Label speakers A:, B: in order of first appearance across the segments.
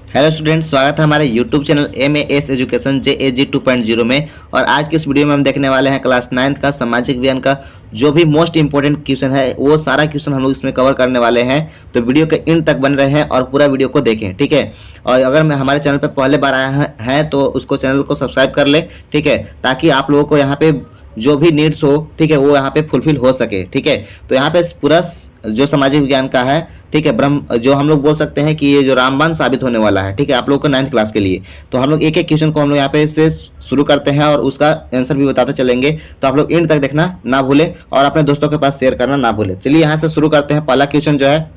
A: Hello students, स्वागत है हमारे YouTube channel MAS education JAG 2.0 में। और आज के इस वीडियो में हम देखने वाले हैं क्लास 9th का सामाजिक विज्ञान का जो भी मोस्ट इंपॉर्टेंट क्वेश्चन है वो सारा क्वेश्चन हम लोग इसमें कवर करने वाले हैं। तो वीडियो के इन तक बन रहे हैं और पूरा वीडियो को देखें, ठीक है। और अगर मैं हमारे चैनल पर पहले बार आया है तो उसको चैनल को सब्सक्राइब कर ले, ठीक है, ताकि आप लोगों को यहाँ पे जो भी नीड्स हो, ठीक है, वो यहाँ पे फुलफिल हो सके, ठीक है। तो यहाँ पे पूरा जो सामाजिक विज्ञान का है, ठीक है, ब्रह्म जो हम लोग बोल सकते हैं कि ये जो रामबाण साबित होने वाला है, ठीक है, आप लोगों को 9th क्लास के लिए। तो हम लोग एक एक क्वेश्चन को हम लोग यहाँ पे से शुरू करते हैं और उसका आंसर भी बताते चलेंगे। तो आप लोग एंड तक देखना ना भूले और अपने दोस्तों के पास शेयर करना ना भूले। चलिए यहाँ से शुरू करते हैं। पहला क्वेश्चन जो है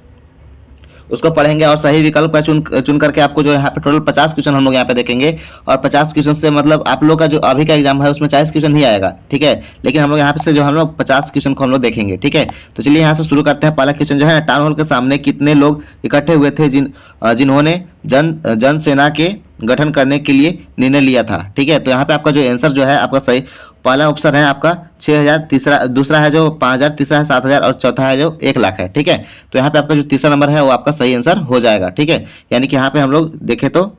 A: उसको पढ़ेंगे और सही विकल्प का चुन करके आपको जो यहाँ पे टोटल 50 क्वेश्चन हम लोग यहाँ पे देखेंगे। और 50 क्वेश्चन से मतलब आप लोग का जो अभी का एग्जाम है उसमें 40 क्वेश्चन ही आएगा, ठीक है, लेकिन हम लोग यहाँ पे से जो हम लोग 50 क्वेश्चन को हम लोग देखेंगे, ठीक है। तो चलिए यहाँ से शुरू करते हैं। पहला क्वेश्चन जो है, टाउन हॉल के सामने कितने लोग इकट्ठे हुए थे जिन्होंने जन सेना के गठन करने के लिए निर्णय लिया था, ठीक है। तो यहाँ पे आपका जो आंसर जो है आपका सही पहला ऑप्शन है आपका 6000, तीसरा दूसरा है जो 5000, तीसरा है 7000 और चौथा है जो 1 लाख है, ठीक है। तो यहाँ पे आपका जो तीसरा नंबर है वो आपका सही आंसर हो जाएगा, ठीक है। यानी कि यहाँ पे हम लोग देखें तो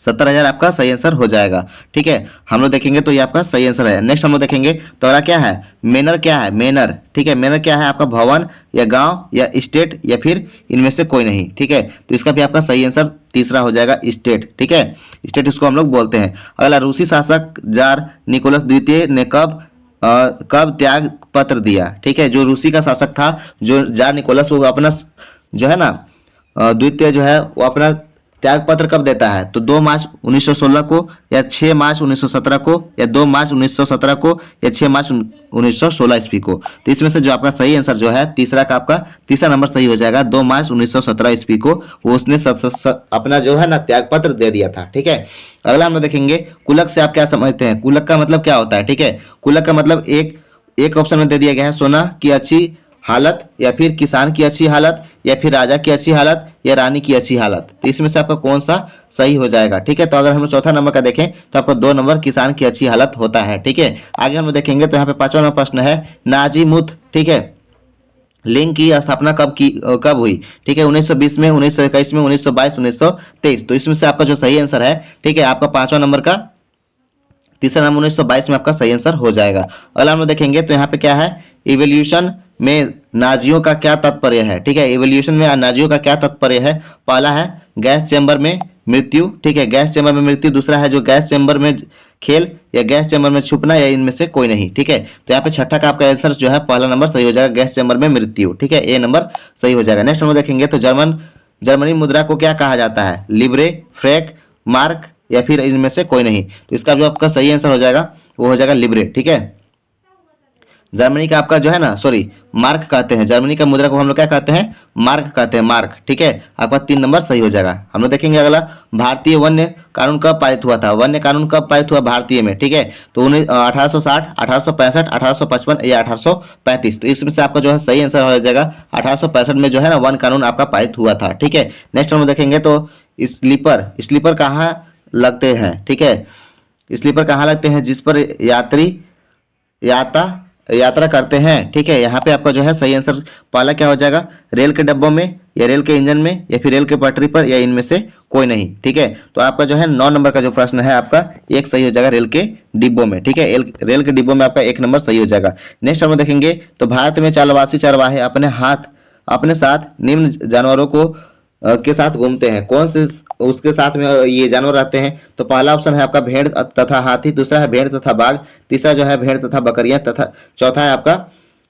A: 70,000 आपका सही आंसर हो जाएगा, ठीक है। हम लोग देखेंगे तो ये आपका सही आंसर है। नेक्स्ट हम लोग देखेंगे तो अगला क्या है, मैनर क्या है, मैनर, ठीक है। मैनर क्या है आपका भवन या गांव या स्टेट या फिर इनमें से कोई नहीं, ठीक है। तो इसका भी आपका सही आंसर तीसरा हो जाएगा स्टेट, ठीक है। स्टेट इसको हम लोग बोलते हैं। अगला रूसी शासक जार निकोलस द्वितीय ने कब त्याग पत्र दिया, ठीक है। जो रूसी का शासक था जो जार निकोलस, वो अपना जो है ना द्वितीय जो है वो अपना त्याग पत्र कब देता है, तो 2 मार्च 1916 को या 6 मार्च 1917 को या 2 मार्च 1917 को या 6 मार्च 1916 ईस्वी को। तो इसमें से जो आपका सही आंसर जो है तीसरा का आपका तीसरा नंबर सही हो जाएगा। 2 मार्च 1917 ईस्वी को वो उसने अपना जो है ना त्याग पत्र दे दिया था, ठीक है। अगला हम लोग देखेंगे कुलक से आप क्या समझते हैं। कुलक का मतलब क्या होता है, ठीक है। कुलक का मतलब एक ऑप्शन में दे दिया गया है, सोना की अच्छी हालत या फिर किसान की अच्छी हालत या फिर राजा की अच्छी हालत या रानी की अच्छी हालत। तो इसमें से आपका कौन सा सही हो जाएगा, ठीक है। तो अगर हम लोग चौथा नंबर का देखें तो आपको 2 नंबर किसान की अच्छी हालत होता है, ठीक है। आगे हम लोग देखेंगे तो यहाँ पे 5वां नंबर प्रश्न है, नाजीमुथ, ठीक है, लिंग की स्थापना कब हुई, ठीक है। 1920 में, 1921 में, 1922, 1923। तो इसमें से आपका जो सही आंसर है, ठीक है, आपका 5वां नंबर का तीसरा नाम 1922 में आपका सही आंसर हो जाएगा। अगला हम लोग देखेंगे तो यहाँ पे क्या है, इवोल्यूशन में नाजियों का क्या तात्पर्य है, ठीक है। इवोल्यूशन में नाजियों का क्या तात्पर्य है। पहला है गैस चैम्बर में मृत्यु, ठीक है, गैस चैम्बर में मृत्यु। दूसरा है जो गैस चैम्बर में खेल या गैस चैम्बर में छुपना या इनमें से कोई नहीं, ठीक है। तो यहाँ पे छठा का आपका आंसर जो है पहला नंबर सही हो जाएगा, गैस चैम्बर में मृत्यु, ठीक है, ए नंबर सही हो जाएगा। नेक्स्ट हम देखेंगे तो जर्मनी मुद्रा को क्या कहा जाता है, लिब्रे, फ्रैंक, मार्क या फिर इनमें से कोई नहीं। तो इसका जो आपका सही आंसर हो जाएगा वो हो जाएगा लिब्रे, ठीक है। जर्मनी का आपका जो है ना, सॉरी, मार्क कहते हैं। जर्मनी का मुद्रा को हम लोग क्या कहते हैं, मार्क कहते हैं, मार्क, ठीक है। आपका 3 नंबर सही हो जाएगा। हम लोग देखेंगे अगला, भारतीय वन्य कानून कब पारित हुआ था। वन्य कानून कब पारित हुआ भारतीय में, ठीक है। तो 1860, 1865, 1855 या 1835। तो इसमें से आपका जो है सही आंसर हो जाएगा 1865 में जो है ना वन कानून आपका पारित हुआ था, ठीक है। नेक्स्ट हम लोग देखेंगे तो स्लीपर कहाँ लगते हैं, ठीक है। स्लीपर कहाँ लगते हैं, जिस पर यात्री यात्रा करते हैं, ठीक है। यहाँ पे आपका जो है सही आंसर पहला क्या हो जाएगा, रेल के डब्बों में या रेल के इंजन में या फिर रेल के पटरी पर या इनमें से कोई नहीं, ठीक है। तो आपका जो है 9 नंबर का जो प्रश्न है आपका एक सही हो जाएगा, रेल के डिब्बों में, ठीक है। रेल के डिब्बों में आपका 1 नंबर सही हो जाएगा। नेक्स्ट हम देखेंगे तो भारत में चरवाहे अपने साथ निम्न जानवरों को के साथ घूमते हैं। कौन से उसके साथ में ये जानवर रहते हैं। तो पहला ऑप्शन है आपका भेड़ तथा हाथी, दूसरा है भेड़ तथा बाघ, तीसरा जो है भेड़ तथा बकरियां, तथा चौथा है आपका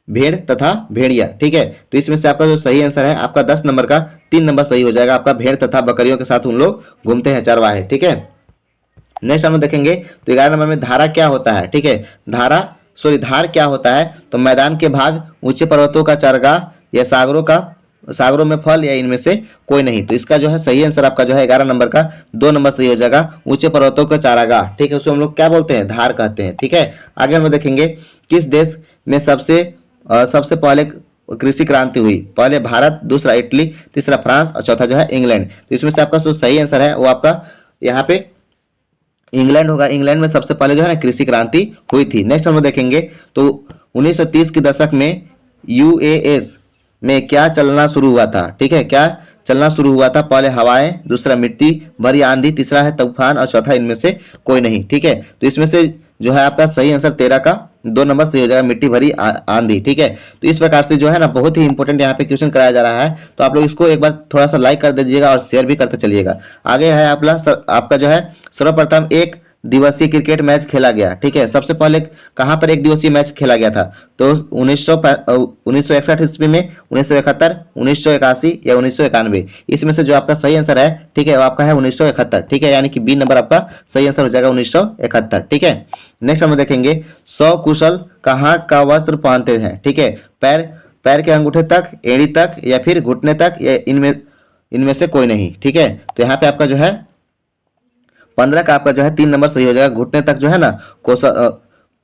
A: भेड़ तथा भेड़िया, ठीक है। तो इसमें से आपका जो सही आंसर है आपका 10 नंबर का 3 नंबर सही हो जाएगा। आपका भेड़ तथा बकरियों के साथ उन लोग घूमते हैं चरवाहे, ठीक है। नेक्स्ट हम देखेंगे तो 11 नंबर में धारा क्या होता है, ठीक है। धार क्या होता है, तो मैदान के भाग, ऊंचे पर्वतों का चारागाह या सागरों में फल या इनमें से कोई नहीं। तो इसका जो है सही आंसर आपका जो है 11 नंबर का 2 नंबर सही हो जाएगा, ऊंचे पर्वतों का चारागाह, ठीक है। उसको हम लोग क्या बोलते हैं, धार कहते हैं, ठीक है। आगे हम देखेंगे किस देश में सबसे पहले कृषि क्रांति हुई। पहले भारत, दूसरा इटली, तीसरा फ्रांस और चौथा जो है इंग्लैंड। तो इसमें से आपका जो सही आंसर है वो आपका यहाँ पे इंग्लैंड होगा। इंग्लैंड में सबसे पहले जो है ना कृषि क्रांति हुई थी। नेक्स्ट हम देखेंगे तो 1930 के दशक में यूएस में क्या चलना शुरू हुआ था, ठीक है। क्या चलना शुरू हुआ था? पहले हवाएं, दूसरा मिट्टी भरी आंधी, तीसरा है तूफान और चौथा इनमें से कोई नहीं। ठीक है, तो इसमें से जो है आपका सही आंसर 13 का 2 नंबर सही हो जाएगा, मिट्टी भरी आंधी। ठीक है, तो इस प्रकार से जो है ना बहुत ही इंपॉर्टेंट यहाँ पे क्वेश्चन कराया जा रहा है। तो आप लोग इसको एक बार थोड़ा सा लाइक कर दीजिएगा और शेयर भी करते चलिएगा। आगे है आपका जो है सर्वप्रथम एक दिवसीय क्रिकेट मैच खेला गया। ठीक है, सबसे पहले कहाँ पर एक दिवसीय मैच खेला गया था? तो 1961 ईस्वी में, 1971, 1981 या 1991? इसमें से जो आपका सही आंसर है, ठीक है, वो आपका है 1971। ठीक है, यानी कि बी नंबर आपका सही आंसर हो जाएगा 1971। ठीक है, नेक्स्ट हम देखेंगे सकुशल कहाँ का वस्त्र पहनते हैं? ठीक है, पैर पैर के अंगूठे तक, एड़ी तक या फिर घुटने तक, या इनमें इनमें से कोई नहीं। ठीक है, तो यहाँ पे आपका जो है 15 का आपका जो है 3 नंबर सही हो जाएगा। घुटने तक जो है ना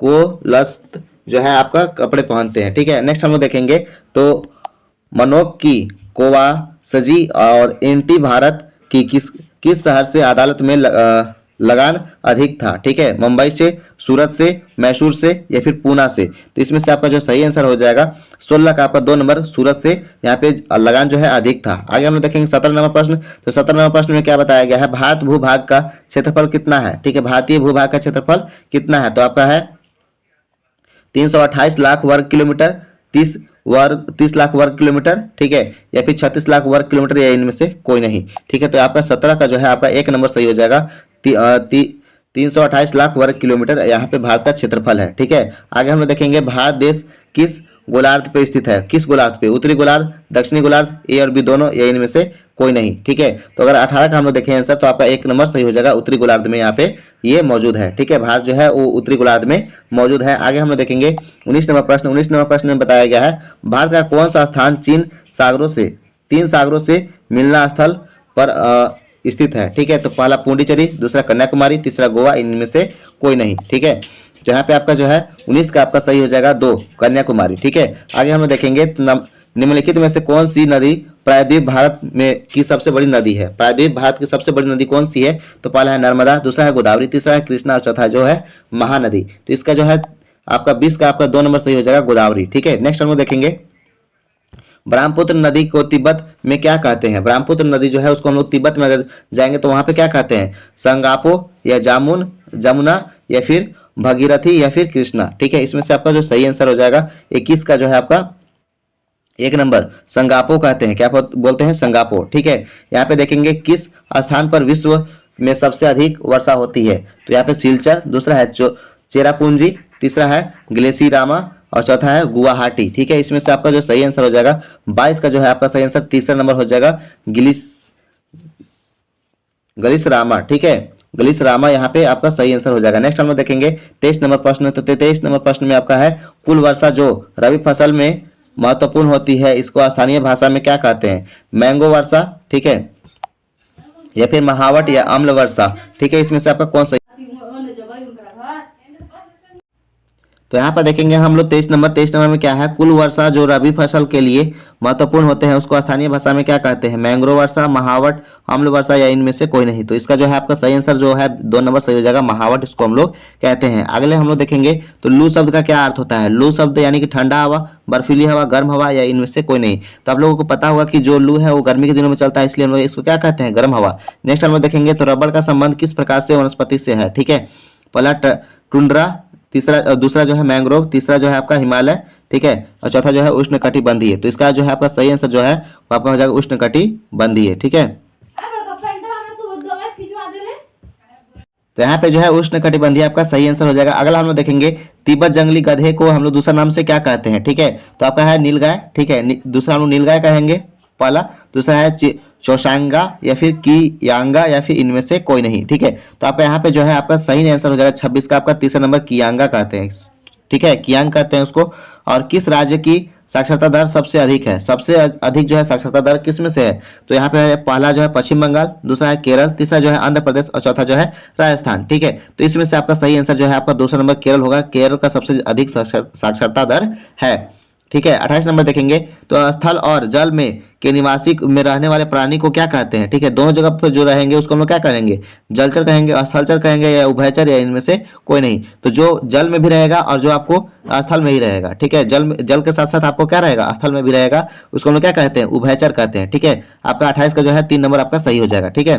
A: कोलस्त जो है आपका कपड़े पहनते हैं। ठीक है, नेक्स्ट हम लोग देखेंगे तो मनोक की कोवा सजी और एंटी भारत की किस शहर से अदालत में लगान अधिक था? ठीक है, मुंबई से, सूरत से, मैसूर से या फिर पूना से? तो इसमें से आपका जो सही आंसर हो जाएगा 16 का आपका 2 नंबर सूरत से यहाँ पे लगान जो है अधिक था। आगे हम लोग देखेंगे 17 नंबर प्रश्न। तो 17 नंबर प्रश्न में क्या बताया गया है? भारत भूभाग का क्षेत्रफल कितना है? ठीक है, भारतीय भूभाग का क्षेत्रफल कितना है? तो आपका है 328 लाख वर्ग किलोमीटर, 30 लाख वर्ग किलोमीटर, ठीक है, या फिर 36 लाख वर्ग किलोमीटर, या इनमें से कोई नहीं। ठीक है, तो आपका 17 का जो है आपका 1 नंबर सही हो जाएगा। 328 लाख वर्ग किलोमीटर यहाँ पे भारत का क्षेत्रफल है। ठीक है, आगे हम लोग देखेंगे भारत देश किस गोलार्ध पे स्थित है? किस गोलार्ध पे? उत्तरी गोलार्ध, दक्षिणी गोलार्ध, ए और बी दोनों, या इनमें से कोई नहीं। ठीक है, तो अगर 18 का हम लोग देखें आंसर तो आपका 1 नंबर सही हो जाएगा, उत्तरी गोलार्ध में यहाँ पे ये मौजूद है। ठीक है, भारत जो है वो उत्तरी गोलार्ध में मौजूद है। आगे हम लोग देखेंगे 19 नंबर प्रश्न। 19 नंबर प्रश्न में बताया गया है भारत का कौन सा स्थान तीन सागरों से मिलना स्थल पर स्थित है? ठीक है, तो पहला पुडुचेरी, दूसरा कन्याकुमारी, तीसरा गोवा, इनमें से कोई नहीं। ठीक है, तो यहाँ पे आपका जो है 19 का आपका सही हो जाएगा 2 कन्याकुमारी। ठीक है, आगे हम लोग देखेंगे निम्नलिखित में से कौन सी नदी प्रायद्वीप भारत में की सबसे बड़ी नदी है? प्रायद्वीप भारत की सबसे बड़ी नदी कौन सी है? तो पहला है नर्मदा, दूसरा है गोदावरी, तीसरा है कृष्णा और चौथा जो है महानदी। तो इसका जो है आपका 20 का आपका 2 नंबर सही हो जाएगा, गोदावरी। ठीक है, नेक्स्ट हम लोग देखेंगे ब्रह्मपुत्र नदी को तिब्बत में क्या कहते हैं? ब्रह्मपुत्र नदी जो है उसको हम लोग तिब्बत में अगर जाएंगे तो वहां पे क्या कहते हैं? संगापो या जमुना या फिर भगीरथी या फिर कृष्णा? ठीक है, इसमें से आपका जो सही आंसर हो जाएगा 21 का जो है आपका 1 नंबर संगापो कहते हैं। क्या बोलते हैं? संगापो। ठीक है, यहाँ पे देखेंगे किस स्थान पर विश्व में सबसे अधिक वर्षा होती है? तो यहाँ पे सिलचर, दूसरा है चेरापूंजी, तीसरा है ग्लेसिरामा और चौथा है गुवाहाटी। ठीक है, इसमें से आपका जो सही आंसर हो जाएगा 22 का जो है आपका सही आंसर तीसरा नंबर हो जाएगा गलिसरामा। ठीक है, गलिसरामा यहाँ पे आपका सही आंसर हो जाएगा। नेक्स्ट हम लोग देखेंगे 23 नंबर प्रश्न। तो 23 नंबर प्रश्न में आपका है कुल वर्षा जो रबी फसल में महत्वपूर्ण होती है इसको स्थानीय भाषा में क्या कहते हैं? मैंगो वर्षा, ठीक है, या फिर महावट या अम्ल वर्षा? ठीक है, इसमें से आपका कौन सा? तो यहाँ पर देखेंगे हम लोग 23 नंबर में क्या है? कुल वर्षा जो रबी फसल के लिए महत्वपूर्ण होते हैं उसको स्थानीय भाषा में क्या कहते हैं? मैंग्रोव वर्षा, महावट, अम्ल वर्षा, या इनमें से कोई नहीं। तो इसका जो है आपका सही आंसर जो है 2 नंबर सही हो जाएगा, महावट इसको हम लोग कहते हैं। अगले हम लोग देखेंगे तो लू शब्द का क्या अर्थ होता है? लू शब्द यानी कि ठंडा हवा, बर्फीली हवा, गर्म हवा, या इनमें से कोई नहीं। तो आप लोगों को पता होगा कि जो लू है वो गर्मी के दिनों में चलता है, इसलिए हम लोग इसको क्या कहते हैं? गर्म हवा। नेक्स्ट हम लोग देखेंगे तो रबड़ का संबंध किस प्रकार से वनस्पति से है? ठीक है, पहला टुंड्रा, दूसरा जो है मैंग्रोव, तीसरा जो है आपका हिमालय, ठीक है, और चौथा जो है उष्णकटिबंधीय। तो इसका जो है आपका सही आंसर जो है वो आपका हो जाएगा उष्णकटिबंधीय। ठीक है, तो यहाँ पे जो है उष्णकटिबंधीय आपका सही आंसर हो जाएगा। अगला हम लोग देखेंगे तिब्बत जंगली गधे को हम लोग दूसरा नाम से क्या कहते हैं? ठीक है, तो आपका है नीलगाय, ठीक है, दूसरा हम लोग नीलगाय कहेंगे पहला, दूसरा है चौसांगा या फिर कियांगा या फिर इनमें से कोई नहीं। ठीक है, तो आपका यहाँ पे जो है आपका सही आंसर हो जाएगा 26 का आपका तीसरा नंबर कियांगा कहते हैं। ठीक है, कियांग कहते हैं उसको। और किस राज्य की साक्षरता दर सबसे अधिक है? सबसे अधिक जो है साक्षरता दर किस में से है? तो यहाँ पे पहला जो है पश्चिम बंगाल, दूसरा है केरल, तीसरा जो है आंध्र प्रदेश और चौथा जो है राजस्थान। ठीक है, तो इसमें से आपका सही आंसर जो है आपका दूसरा नंबर केरल होगा। केरल का सबसे अधिक साक्षरता दर है। ठीक है। 28 नंबर देखेंगे तो स्थल और जल में के निवासी में रहने वाले प्राणी को क्या कहते हैं? ठीक है, दोनों जगह पर जो रहेंगे उसको हम लोग क्या कहेंगे? जलचर कहेंगे, स्थलचर कहेंगे या उभयचर, या इनमें से कोई नहीं। तो जो जल में भी रहेगा और जो आपको स्थल में ही रहेगा, ठीक है, जल के साथ साथ आपको क्या रहेगा? स्थल में भी रहेगा, उसको हम लोग क्या कहते हैं? उभयचर कहते हैं। ठीक है, आपका 28 का जो है 3 नंबर आपका सही हो जाएगा। ठीक है,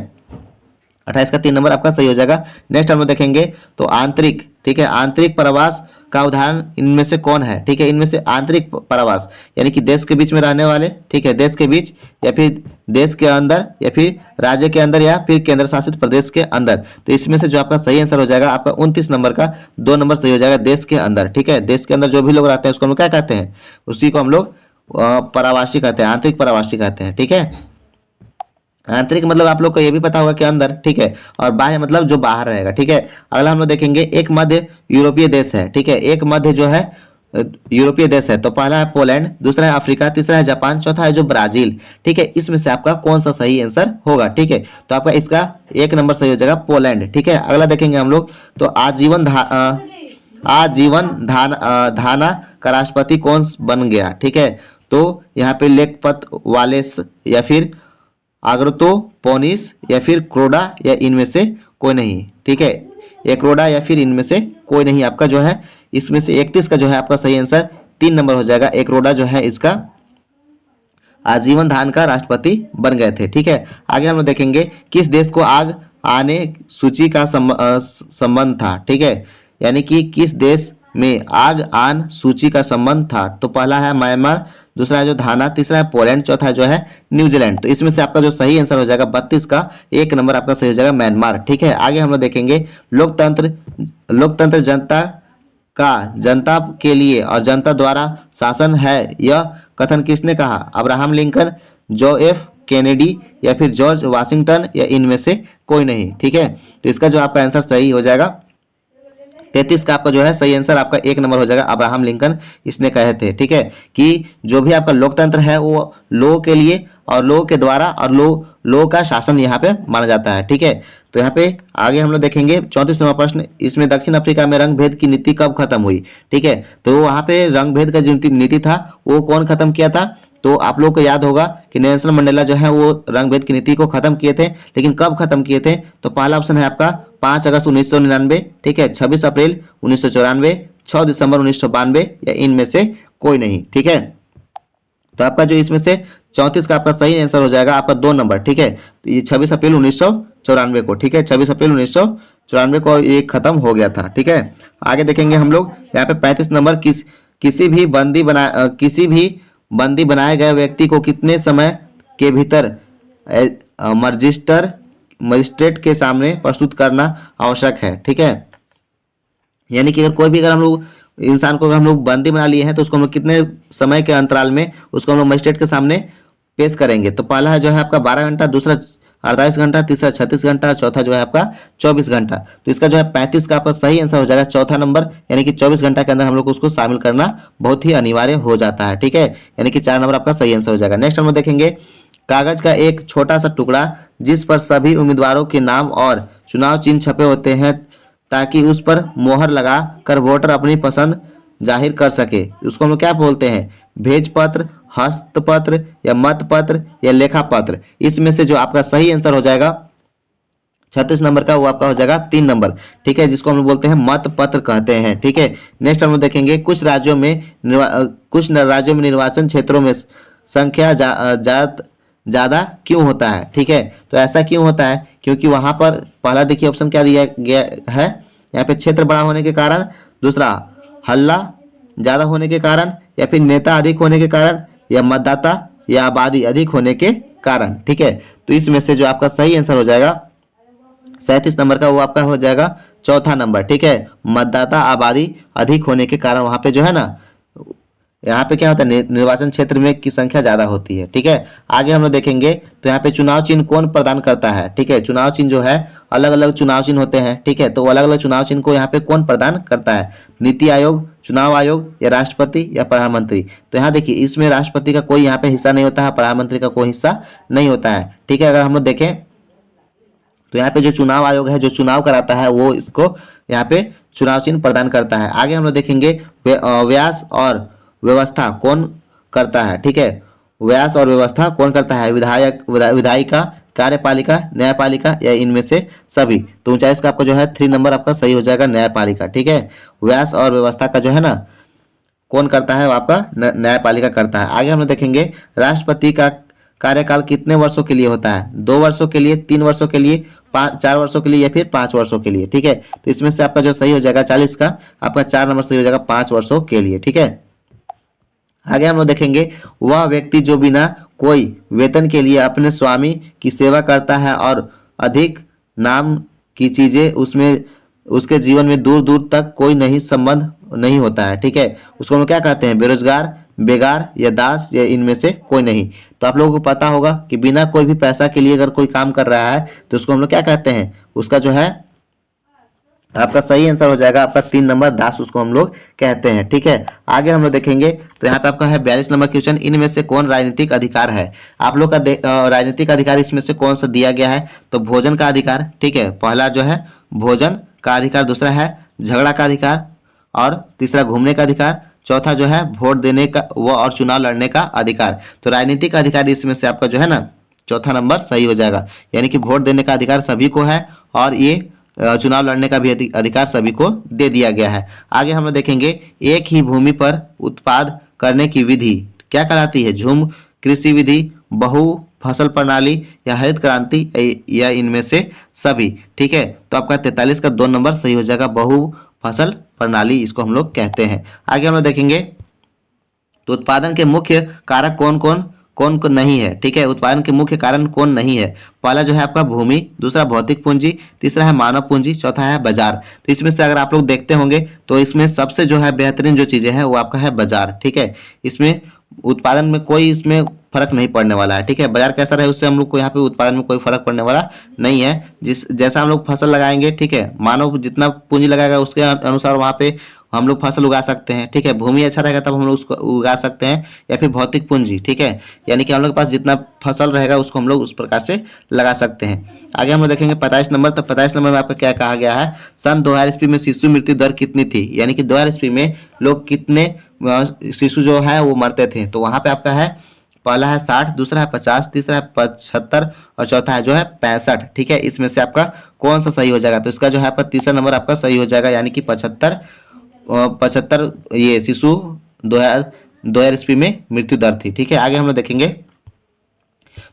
A: 28 का 3 नंबर आपका सही हो जाएगा। नेक्स्ट हम लोग देखेंगे तो आंतरिक, ठीक है, आंतरिक परावास का उदाहरण इनमें से कौन है? ठीक है, इनमें से आंतरिक परावास यानी कि देश के बीच में रहने वाले, ठीक है, देश के बीच या फिर देश के अंदर या फिर राज्य के अंदर या फिर केंद्र शासित प्रदेश के अंदर। तो इसमें से जो आपका सही आंसर हो जाएगा आपका 29 नंबर का 2 नंबर सही हो जाएगा, देश के अंदर। ठीक है, देश के अंदर जो भी लोग रहते हैं उसको हम लोग क्या कहते हैं? उसी को हम लोग परावासी कहते हैं, आंतरिक परावासी कहते हैं। ठीक है, आंतरिक मतलब आप लोग को ये भी पता होगा कि अंदर, ठीक है, और बाह्य मतलब जो बाहर रहेगा। ठीक है, अगला हम लोग देखेंगे एक मध्य यूरोपीय देश है। ठीक है, एक मध्य जो है यूरोपीय देश है। तो पहला है पोलैंड, दूसरा है अफ्रीका, तीसरा है जापान, चौथा है जो ब्राजील। ठीक है, इसमें से आपका कौन सा सही आंसर होगा? ठीक है, तो आपका इसका 1 नंबर सही हो जाएगा, पोलैंड। ठीक है, अगला देखेंगे हम लोग तो धाना का राष्ट्रपति कौन बन गया? ठीक है, तो यहाँ पे लेखपत वालेस या फिर आग्रतो पोनिस या फिर क्रोडा या इनमें से कोई नहीं। ठीक है, ये क्रोडा या फिर इनमें से कोई नहीं आपका जो है इसमें से 31 का जो है आपका सही आंसर 3 नंबर हो जाएगा। एकरोडा जो है इसका आजीवन धान का राष्ट्रपति बन गए थे। ठीक है, आगे हम लोग देखेंगे किस देश को आग आने सूची का संबंध था? ठीक है, यानी कि किस देश में आग आन सूची का संबंध था? तो पहला है म्यांमार, दूसरा है जो घाना, तीसरा है पोलैंड, चौथा जो है न्यूजीलैंड। तो इसमें से आपका जो सही आंसर हो जाएगा 32 का 1 नंबर आपका सही हो जाएगा म्यांमार। ठीक है, आगे हम लोग देखेंगे लोकतंत्र। लोकतंत्र जनता का जनता के लिए और जनता द्वारा शासन है, यह कथन किसने कहा? अब्राहम लिंकन, जो एफ कैनेडी या फिर जॉर्ज वाशिंगटन या इनमें से कोई नहीं। ठीक है, तो इसका जो आपका आंसर सही हो जाएगा 33 का आपका जो है सही आंसर आपका 1 नंबर हो जाएगा, अब्राहम लिंकन इसने कहे थे। ठीक है, कि जो भी आपका लोकतंत्र है वो लोगों के लिए और लोगों के द्वारा और लोगों का शासन यहाँ पे माना जाता है। ठीक है, तो यहाँ पे आगे हम लोग देखेंगे 34 नंबर प्रश्न, इसमें दक्षिण अफ्रीका में रंग भेद की नीति कब खत्म हुई? ठीक है, तो वहाँ पे रंग भेद का जो नीति था वो कौन खत्म किया था? तो आप लोग को याद होगा कि नेल्सन मंडेला जो है वो रंग भेद की नीति को खत्म किए थे, लेकिन कब खत्म किए थे? तो पहला ऑप्शन है आपका 5 अगस्त 1999, ठीक है, 26 अप्रैल 1994, 6 दिसंबर 1992 या इनमें से कोई नहीं। ठीक है, तो आपका जो इसमें से 34 का आपका सही आंसर हो जाएगा आपका 2 नंबर। ठीक है, तो ये 26 अप्रैल 1994 को, ठीक है, 26 अप्रैल 1994 को ये खत्म हो गया था। ठीक है, आगे देखेंगे हम लोग यहाँ पे 35 नंबर किसी भी बंदी बनाए गए व्यक्ति को कितने समय के भीतर मजिस्ट्रेट के सामने प्रस्तुत करना आवश्यक है? ठीक है, यानी कि अगर हम लोग इंसान को अगर हम लोग बंदी बना लिए हैं तो उसको हम लोग कितने समय के अंतराल में उसको हम लोग मजिस्ट्रेट के सामने पेश करेंगे? तो पहला है जो है आपका 12 घंटा, दूसरा 48 घंटा, तीसरा 36 घंटा, चौथा जो है आपका 24 घंटा। तो इसका जो है 35 का आपका सही आंसर हो जाएगा चौथा नंबर, यानी कि 24 घंटा के अंदर हम लोग उसको शामिल करना बहुत ही अनिवार्य हो जाता है। ठीक है, यानी कि 4 नंबर आपका सही आंसर हो जाएगा। नेक्स्ट हम लोग देखेंगे कागज का एक छोटा सा टुकड़ा जिस पर सभी उम्मीदवारों के नाम और चुनाव चिन्ह छपे होते हैं ताकि उस पर मोहर लगा कर वोटर अपनी पसंद जाहिर कर सके, उसको हम लोग क्या बोलते हैं? भेज पत्र, हस्तपत्र या मत पत्र या लेखा पत्र। इसमें से जो आपका सही आंसर हो जाएगा 36 नंबर का वो आपका हो जाएगा 3 नंबर। ठीक है, जिसको हम लोग बोलते हैं मत पत्र कहते हैं। ठीक है, नेक्स्ट हम लोग देखेंगे कुछ राज्यों में निर्वाचन क्षेत्रों में संख्या ज्यादा क्यों होता है? ठीक है, तो ऐसा क्यों होता है? क्योंकि वहां पर पहला देखिए ऑप्शन क्या दिया गया है, यहाँ पे क्षेत्र बड़ा होने के कारण, दूसरा हल्ला ज्यादा होने के कारण, या फिर नेता अधिक होने के कारण, या मतदाता या आबादी अधिक होने के कारण। ठीक है, तो इसमें से जो आपका सही आंसर हो जाएगा 37 नंबर का वो आपका हो जाएगा चौथा नंबर। ठीक है, मतदाता आबादी अधिक होने के कारण वहां पे जो है ना, यहाँ पे क्या होता है निर्वाचन क्षेत्र में की संख्या ज्यादा होती है। ठीक है, आगे हम लोग देखेंगे तो यहाँ पे चुनाव चिन्ह कौन प्रदान करता है? ठीक है, चुनाव चिन्ह जो है अलग अलग चुनाव चिन्ह होते हैं। ठीक है, तो अलग अलग चुनाव चिन्ह को यहाँ पे कौन प्रदान करता है? नीति आयोग, चुनाव आयोग या राष्ट्रपति या प्रधानमंत्री? तो यहाँ देखिए इसमें राष्ट्रपति का कोई यहाँ पे हिस्सा नहीं होता है, प्रधानमंत्री का कोई हिस्सा नहीं होता है। ठीक है, अगर हम लोग देखें तो यहाँ पे जो चुनाव आयोग है जो चुनाव कराता है वो इसको यहाँ पे चुनाव चिन्ह प्रदान करता है। आगे हम लोग देखेंगे व्यास और व्यवस्था कौन करता है? ठीक है, व्यास और व्यवस्था कौन करता है? विधायिका, कार्यपालिका, न्यायपालिका या इनमें से सभी? तो 39 का आपका जो है 3 नंबर आपका सही हो जाएगा, न्यायपालिका। ठीक है, व्यास और व्यवस्था का जो है ना कौन करता है? वो आपका न्यायपालिका करता है। आगे हम लोग देखेंगे राष्ट्रपति का कार्यकाल कितने वर्षों के लिए होता है? 2 वर्षों के लिए, 3 वर्षों के लिए, 4 वर्षों के लिए या फिर 5 वर्षों के लिए? ठीक है, तो इसमें से आपका जो सही हो जाएगा 40 का आपका 4 नंबर सही हो जाएगा, 5 वर्षों के लिए। ठीक है, आगे हम लोग देखेंगे वह व्यक्ति जो बिना कोई वेतन के लिए अपने स्वामी की सेवा करता है और अधिक नाम की चीजें उसमें उसके जीवन में दूर दूर तक कोई नहीं संबंध नहीं होता है। ठीक है, उसको हम लोग क्या कहते हैं? बेरोजगार, बेगार या दास या इनमें से कोई नहीं। तो आप लोगों को पता होगा कि बिना कोई भी पैसा के लिए अगर कोई काम कर रहा है तो उसको हम लोग क्या कहते हैं? उसका जो है आपका सही आंसर हो जाएगा आपका 3 नंबर, दास उसको हम लोग कहते हैं। ठीक है, आगे हम लोग देखेंगे तो यहाँ पे आपका है 42 नंबर क्वेश्चन, इनमें से कौन राजनीतिक अधिकार है? आप लोग का राजनीतिक अधिकार इसमें से कौन सा दिया गया है? तो भोजन का अधिकार। ठीक है, पहला जो है भोजन का अधिकार, दूसरा है झगड़ा का अधिकार और तीसरा घूमने का अधिकार, चौथा जो है वोट देने का वो और चुनाव लड़ने का अधिकार। तो राजनीतिक अधिकार इसमें से आपका जो है ना चौथा नंबर सही हो जाएगा, यानी कि वोट देने का अधिकार सभी को है और ये चुनाव लड़ने का भी अधिकार सभी को दे दिया गया है। आगे हम लोग देखेंगे एक ही भूमि पर उत्पाद करने की विधि क्या कहलाती है? झूम कृषि विधि, बहु फसल प्रणाली या हरित क्रांति या इनमें से सभी? ठीक है, तो आपका 43 का 2 नंबर सही हो जाएगा, बहु फसल प्रणाली इसको हम लोग कहते हैं। आगे हम लोग देखेंगे तो उत्पादन के मुख्य कारक कौन कौन नहीं है? ठीक है, उत्पादन के मुख्य कारण कौन नहीं है? पहला जो है आपका भूमि, दूसरा भौतिक पूंजी, तीसरा है मानव पूंजी, चौथा है बाजार। तो इसमें से अगर आप लोग देखते होंगे तो इसमें सबसे जो है बेहतरीन जो चीजें हैं वो आपका है बाजार। ठीक है, इसमें उत्पादन में कोई इसमें फर्क नहीं पड़ने वाला है। ठीक है, बाजार कैसा रहे उससे हम लोग को यहाँ पे उत्पादन में कोई फर्क पड़ने वाला नहीं है। जैसा हम लोग फसल लगाएंगे, ठीक है, मानव जितना पूंजी लगाएगा उसके अनुसार वहाँ पे हम लोग फसल उगा सकते हैं। ठीक है, भूमि अच्छा रहेगा तब हम लोग उसको उगा सकते हैं, या फिर भौतिक पूंजी। ठीक है, यानी कि हम लोग के पास जितना फसल रहेगा उसको हम लोग उस प्रकार से लगा सकते हैं। आगे हम लोग देखेंगे 45 नंबर। तो 45 नंबर में आपका क्या कहा गया है? सन 2000 ईस्वी में शिशु मृत्यु दर कितनी थी? यानी कि 2000 ईस्वी में लोग कितने शिशु जो है वो मरते थे? तो वहां पे आपका है पहला है 60, दूसरा है 50, तीसरा है 75 और चौथा है जो है 65। ठीक है, इसमें से आपका कौन सा सही हो जाएगा? तो इसका जो है आपका तीसरा नंबर आपका सही हो जाएगा, यानी कि 75 ये शिशु 2000 ईस्वी में मृत्यु दर थी। ठीक है, आगे हम लोग देखेंगे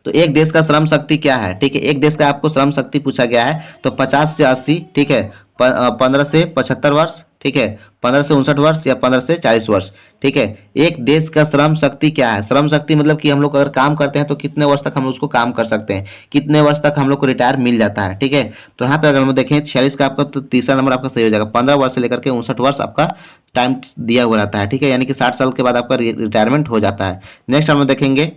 A: तो एक देश का श्रम शक्ति क्या है? ठीक है, एक देश का आपको श्रम शक्ति पूछा गया है। तो 50 से 80, ठीक है, 15 से 75 वर्ष, ठीक है, 15 से 59 वर्ष या 15 से 40 वर्ष। ठीक है, एक देश का श्रम शक्ति क्या है? श्रम शक्ति मतलब कि हम लोग अगर काम करते हैं तो कितने वर्ष तक हम लोग उसको काम कर सकते हैं, कितने वर्ष तक हम लोग को रिटायर मिल जाता है। ठीक है, तो यहाँ पे अगर हम देखें 46 का आपका तो तीसरा नंबर आपका सही हो जाएगा। 15 वर्ष से लेकर के 59 वर्ष आपका टाइम दिया हुआ रहता है। ठीक है, यानी कि 60 साल के बाद आपका रिटायरमेंट हो जाता है। नेक्स्ट हम लोग देखेंगे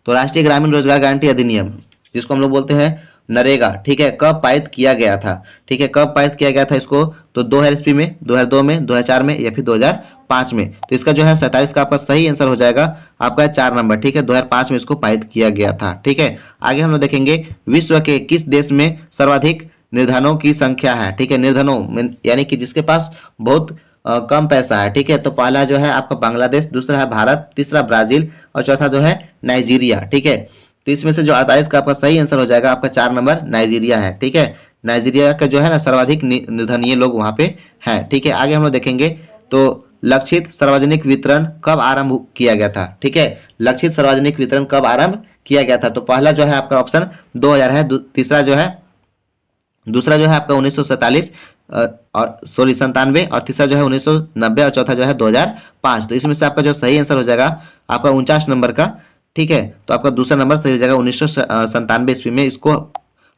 A: तो राष्ट्रीय ग्रामीण रोजगार गारंटी अधिनियम जिसको हम लोग बोलते हैं नरेगा, ठीक है, कब पारित किया गया था? ठीक है, कब पारित किया गया था इसको? तो 2000 ईस्वी में, 2002 में, 2004 में या फिर 2005 में? तो इसका जो है 27 का आपका सही आंसर हो जाएगा आपका 4 नंबर। ठीक है, 2005 में इसको पारित किया गया था। ठीक है, आगे हम लोग देखेंगे विश्व के किस देश में सर्वाधिक निर्धनों की संख्या है? ठीक है, निर्धनों यानी कि जिसके पास बहुत कम पैसा है। ठीक है, तो पहला जो है आपका बांग्लादेश, दूसरा है भारत, तीसरा ब्राजील और चौथा जो है नाइजीरिया। ठीक है, तो इसमें से जो 28 का आपका सही आंसर हो जाएगा आपका 4 नंबर नाइजीरिया है। ठीक है, नाइजीरिया का जो है ना सर्वाधिक निर्धनीय लोग वहां पे हैं। ठीक है, आगे हम लोग देखेंगे तो लक्षित सार्वजनिक वितरण कब आरंभ किया गया था? ठीक है, लक्षित सार्वजनिक वितरण कब आरंभ किया गया था? तो पहला जो है आपका ऑप्शन 2000 है, दूसरा जो है आपका 1947 और 97 और तीसरा जो है 1990 और चौथा जो है 2005। तो इसमें से आपका जो सही आंसर हो जाएगा आपका 49 नंबर का। ठीक है, तो आपका दूसरा नंबर सही हो जाएगा 1997 ईस्वी में इसको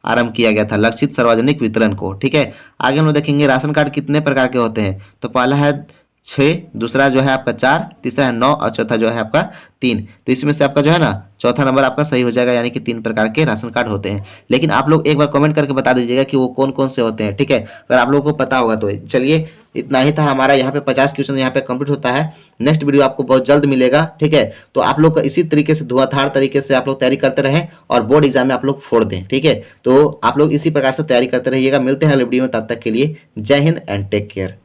A: आरंभ किया गया था लक्षित सार्वजनिक वितरण को। ठीक है, आगे हम लोग देखेंगे राशन कार्ड कितने प्रकार के होते हैं? तो पहला है 6, दूसरा जो है आपका 4, तीसरा है 9 और चौथा जो है आपका 3। तो इसमें से आपका जो है ना चौथा नंबर आपका सही हो जाएगा, यानी कि 3 प्रकार के राशन कार्ड होते हैं। लेकिन आप लोग एक बार कमेंट करके बता दीजिएगा कि वो कौन कौन से होते हैं। ठीक है, अगर आप लोगों को पता होगा तो। चलिए इतना ही था हमारा यहाँ पे 50 क्वेश्चन यहाँ पे कंप्लीट होता है। नेक्स्ट वीडियो आपको बहुत जल्द मिलेगा। ठीक है, तो आप लोग इसी तरीके से धुआंधार तरीके से आप लोग तैयारी करते रहें और बोर्ड एग्जाम में आप लोग फोड़ दें। ठीक है, तो आप लोग इसी प्रकार से तैयारी करते रहिएगा। मिलते हैं अगले वीडियो में, तब तक के लिए जय हिंद एंड टेक केयर।